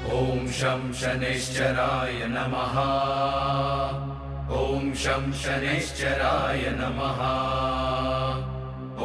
ॐ शं शनैश्चराय नमः। ॐ शं शनैश्चराय नमः।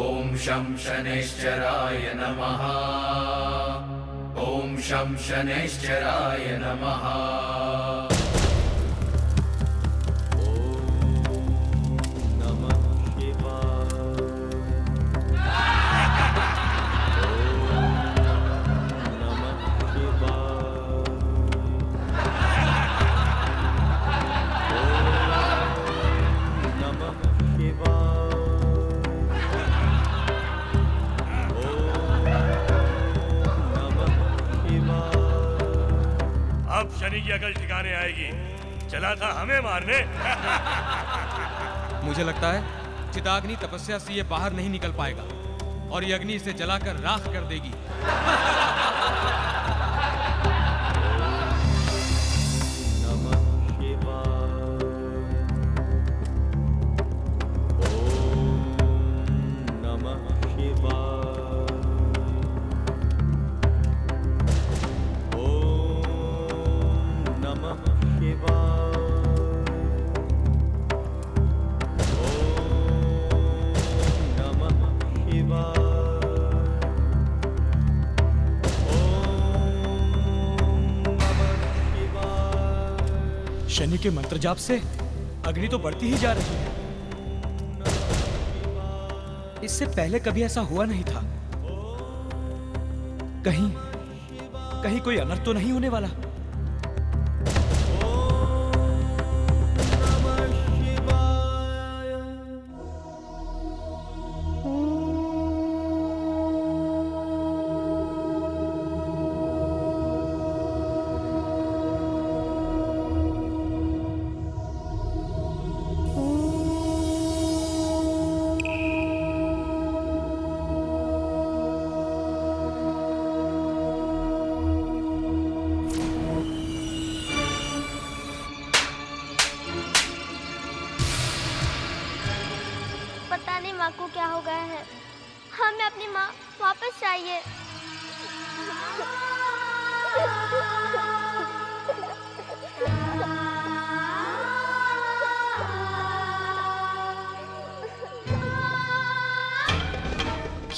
ॐ शं शनैश्चराय नमः। ॐ शं शनैश्चराय नमः। शनि की अकल ठिकाने आएगी। चला था हमें मारने। मुझे लगता है चिदाग्नि तपस्या से ये बाहर नहीं निकल पाएगा और ये अग्नि इसे जलाकर राख कर देगी। शनि के मंत्र जाप से अग्नि तो बढ़ती ही जा रही है। इससे पहले कभी ऐसा हुआ नहीं था। कहीं कोई अनर्थ तो नहीं होने वाला। माँ को क्या हो गया है? हमें अपनी माँ वापस चाहिए।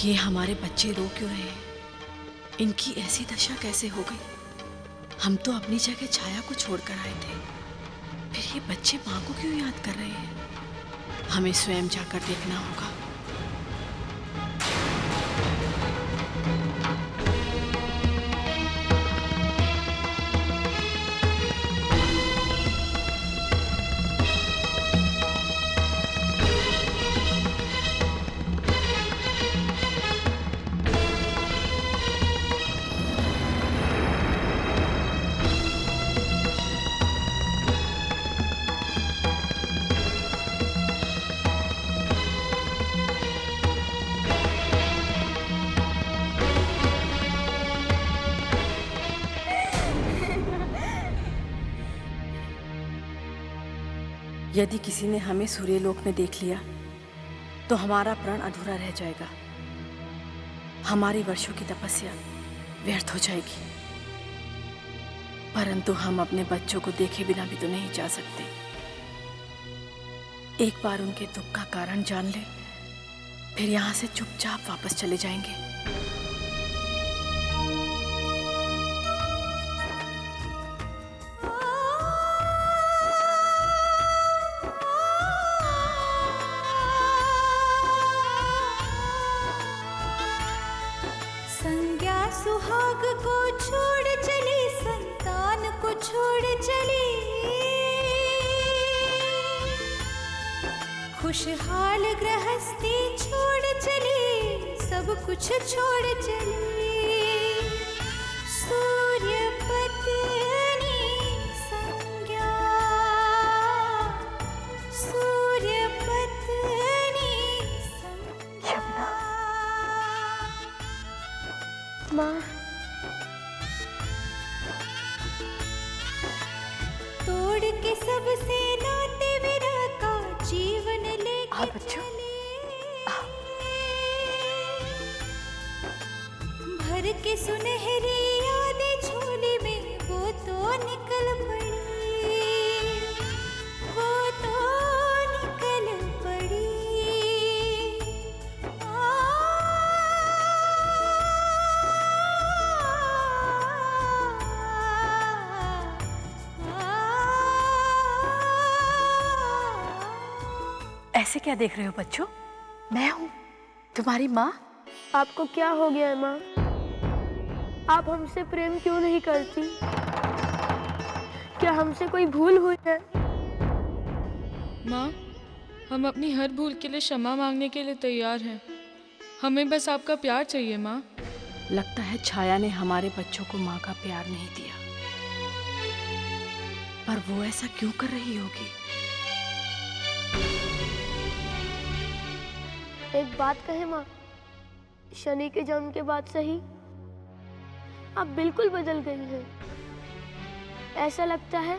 ये हमारे बच्चे रो क्यों रहे हैं? इनकी ऐसी दशा कैसे हो गई? हम तो अपनी जगह छाया को छोड़कर आए थे, फिर ये बच्चे माँ को क्यों याद कर रहे हैं? हमें स्वयं जाकर देखना होगा। यदि किसी ने हमें सूर्यलोक में देख लिया तो हमारा प्राण अधूरा रह जाएगा। हमारी वर्षों की तपस्या व्यर्थ हो जाएगी। परंतु हम अपने बच्चों को देखे बिना भी तो नहीं जा सकते। एक बार उनके दुख का कारण जान ले, फिर यहाँ से चुपचाप वापस चले जाएंगे। सुहाग को छोड़ चली, संतान को छोड़ चली, खुशहाल गृहस्थी छोड़ चली, सब कुछ छोड़ चली। सूर्य पत्नी संज्ञा, सूर्य पत्नी संज्ञा। माँ, तोड़ के सबसे नाते विरह का जीवन लेके चले, भर के सुनहरी यादें झोली में वो ऐसे क्या देख रहे हो बच्चों? मैं हूँ तुम्हारी माँ। आपको क्या हो गया है माँ? आप हमसे प्रेम क्यों नहीं करती? क्या हमसे कोई भूल हुई है? माँ, हम अपनी हर भूल के लिए क्षमा मांगने के लिए तैयार हैं। हमें बस आपका प्यार चाहिए माँ। लगता है छाया ने हमारे बच्चों को माँ का प्यार नहीं दिया, पर वो ऐसा क्यों कर रही होगी? एक बात कहे माँ, शनि के जन्म के बाद से ही आप बिल्कुल बदल गई हैं। ऐसा लगता है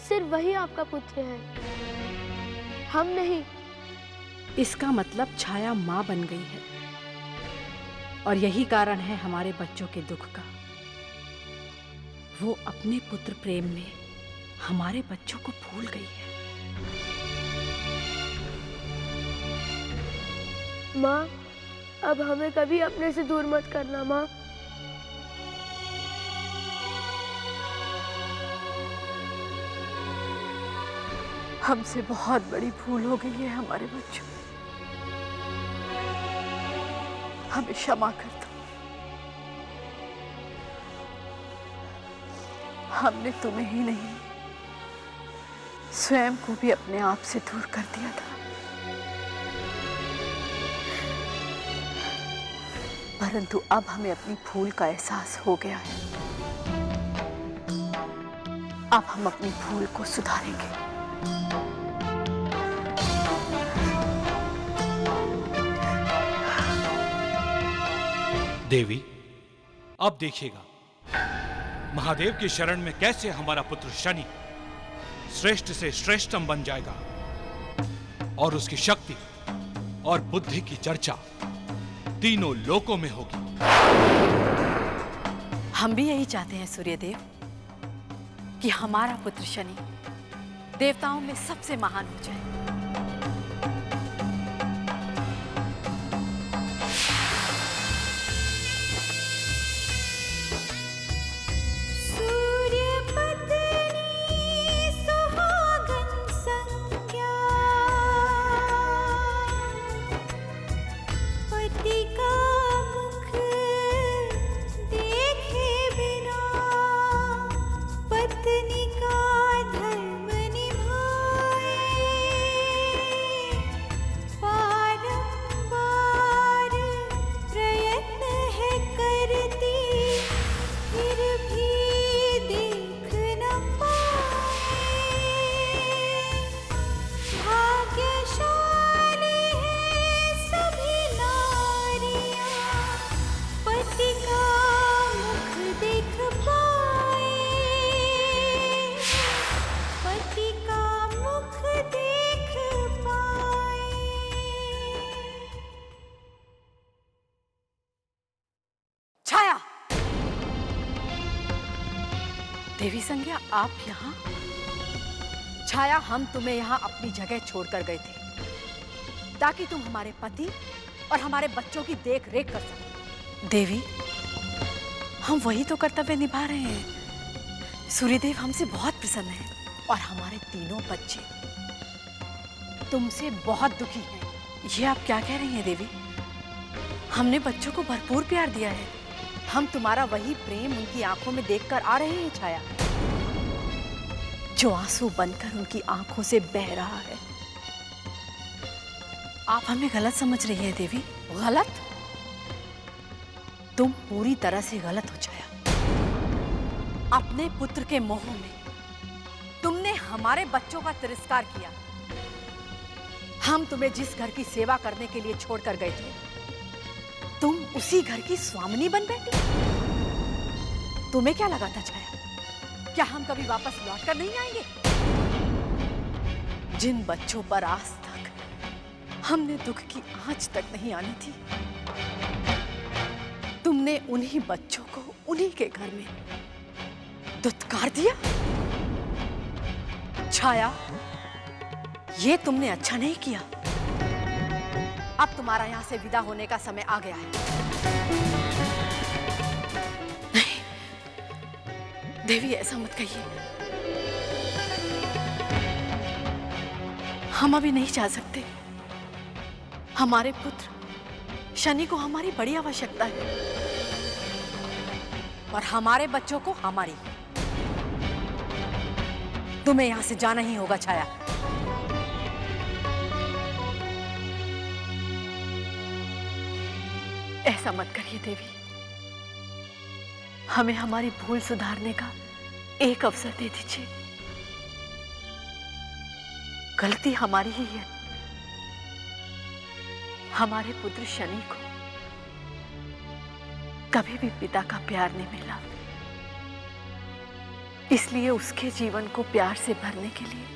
सिर्फ वही आपका पुत्र है, हम नहीं। इसका मतलब छाया माँ बन गई है और यही कारण है हमारे बच्चों के दुख का। वो अपने पुत्र प्रेम में हमारे बच्चों को भूल गई है। माँ, अब हमें कभी अपने से दूर मत करना माँ। हमसे बहुत बड़ी भूल हो गई है हमारे बच्चों, हमें क्षमा कर दो। हमने तुम्हें ही नहीं, स्वयं को भी अपने आप से दूर कर दिया था। परंतु अब हमें अपनी भूल का एहसास हो गया है। अब हम अपनी भूल को सुधारेंगे। देवी, अब देखिएगा महादेव की शरण में कैसे हमारा पुत्र शनि श्रेष्ठ से श्रेष्ठतम बन जाएगा और उसकी शक्ति और बुद्धि की चर्चा तीनों लोकों में होगी। हम भी यही चाहते हैं सूर्यदेव कि हमारा पुत्र शनि देवताओं में सबसे महान हो जाए। देवी संज्ञा, आप यहाँ? छाया, हम तुम्हें यहाँ अपनी जगह छोड़कर गए थे ताकि तुम हमारे पति और हमारे बच्चों की देख रेख कर सको। देवी, हम वही तो कर्तव्य निभा रहे हैं। सूर्यदेव हमसे बहुत प्रसन्न हैं और हमारे तीनों बच्चे तुमसे बहुत दुखी हैं। ये आप क्या कह रही हैं देवी? हमने बच्चों को भरपूर प्यार दिया है। हम तुम्हारा वही प्रेम उनकी आंखों में देखकर आ रहे हैं छाया, जो आंसू बनकर उनकी आंखों से बह रहा है। आप हमें गलत समझ रही हैं देवी। गलत? तुम पूरी तरह से गलत हो छाया। अपने पुत्र के मोह में तुमने हमारे बच्चों का तिरस्कार किया। हम तुम्हें जिस घर की सेवा करने के लिए छोड़कर गए थे, तुम उसी घर की स्वामिनी बन बैठी। तुम्हें क्या लगा था छाया, क्या हम कभी वापस लौट कर नहीं आएंगे? जिन बच्चों पर आज तक हमने दुख की आंच तक नहीं आनी थी, तुमने उन्हीं बच्चों को उन्हीं के घर में दुत्कार दिया। छाया, ये तुमने अच्छा नहीं किया। अब तुम्हारा यहां से विदा होने का समय आ गया है। नहीं देवी, ऐसा मत कहिए। हम अभी नहीं जा सकते। हमारे पुत्र शनि को हमारी बड़ी आवश्यकता है और हमारे बच्चों को हमारी। तुम्हें यहां से जाना ही होगा छाया। ऐसा मत करिए देवी, हमें हमारी भूल सुधारने का एक अवसर दे दीजिए। गलती हमारी ही है। हमारे पुत्र शनि को कभी भी पिता का प्यार नहीं मिला, इसलिए उसके जीवन को प्यार से भरने के लिए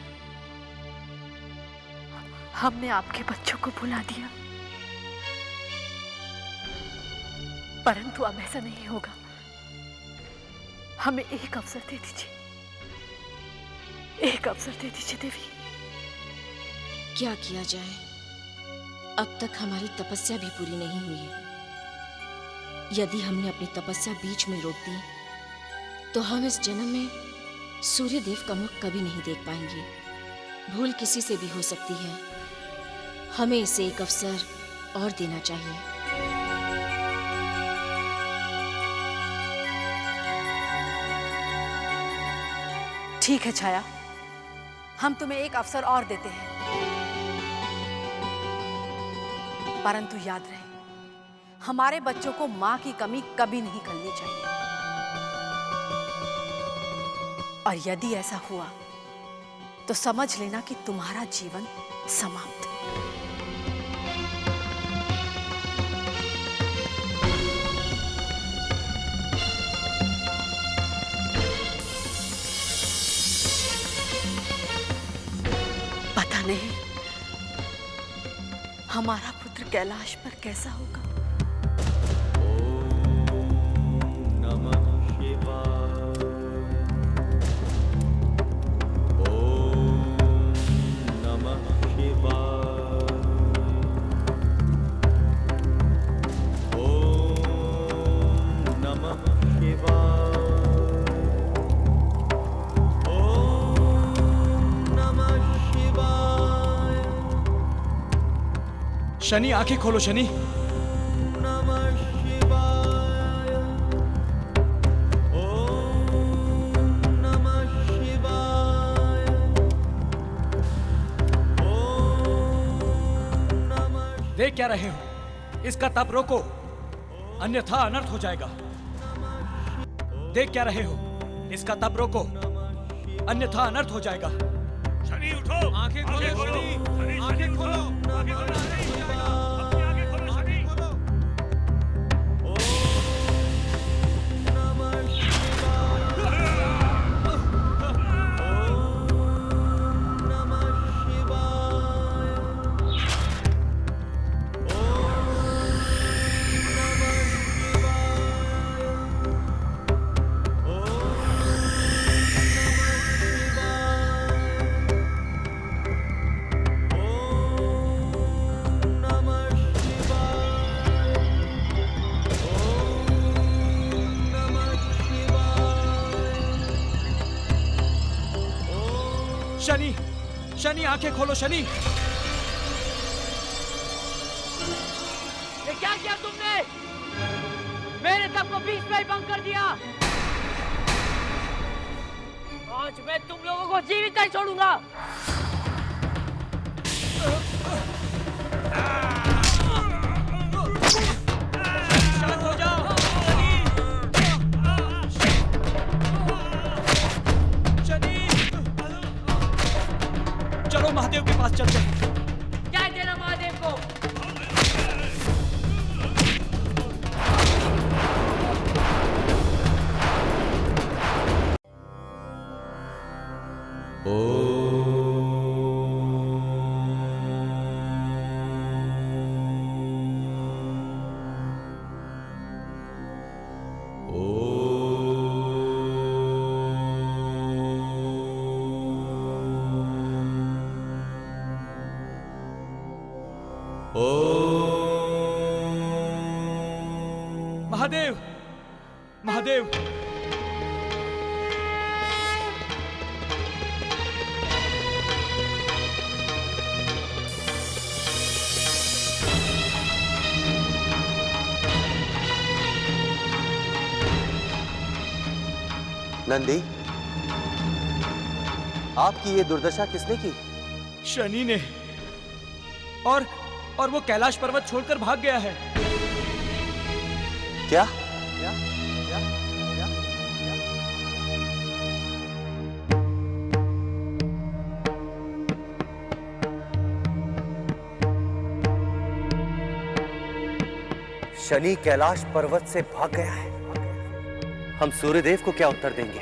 हमने आपके बच्चों को भुला दिया। परंतु अब ऐसा नहीं होगा। हमें एक अवसर दे दीजिए, एक अवसर दे दीजिए देवी। क्या किया जाए, अब तक हमारी तपस्या भी पूरी नहीं हुई है। यदि हमने अपनी तपस्या बीच में रोक दी तो हम इस जन्म में सूर्य देव का मुख कभी नहीं देख पाएंगे। भूल किसी से भी हो सकती है, हमें इसे एक अवसर और देना चाहिए। ठीक है छाया, हम तुम्हें एक अवसर और देते हैं, परंतु याद रहे हमारे बच्चों को मां की कमी कभी नहीं करनी चाहिए। और यदि ऐसा हुआ तो समझ लेना कि तुम्हारा जीवन समाप्त। पता नहीं हमारा पुत्र कैलाश पर कैसा होगा। शनि, आंखें खोलो शनि। देख क्या रहे हो, इसका तप रोको, अन्यथा अनर्थ हो जाएगा। देख क्या रहे हो, इसका तप रोको, अन्यथा अनर्थ हो जाएगा। शनि उठो, आंखें खोलो शनि, आंखें खोलो, आंखें खोलो, अपनी आंखें खोलो शनि। शनि, शनि, आंखें खोलो शनि। ये क्या किया तुमने? मेरे तप को बीच में ही भंग कर दिया। आज मैं तुम लोगों को जीवित नहीं छोड़ूंगा। शांत हो जाओ। चलो महादेव के पास चलते हैं। क्या देना महादेव को? महादेव, महादेव। नंदी, आपकी ये दुर्दशा किसने की? शनि ने। और वो कैलाश पर्वत छोड़कर भाग गया है। क्या? शनि कैलाश पर्वत से भाग गया है। हम सूर्यदेव को क्या उत्तर देंगे?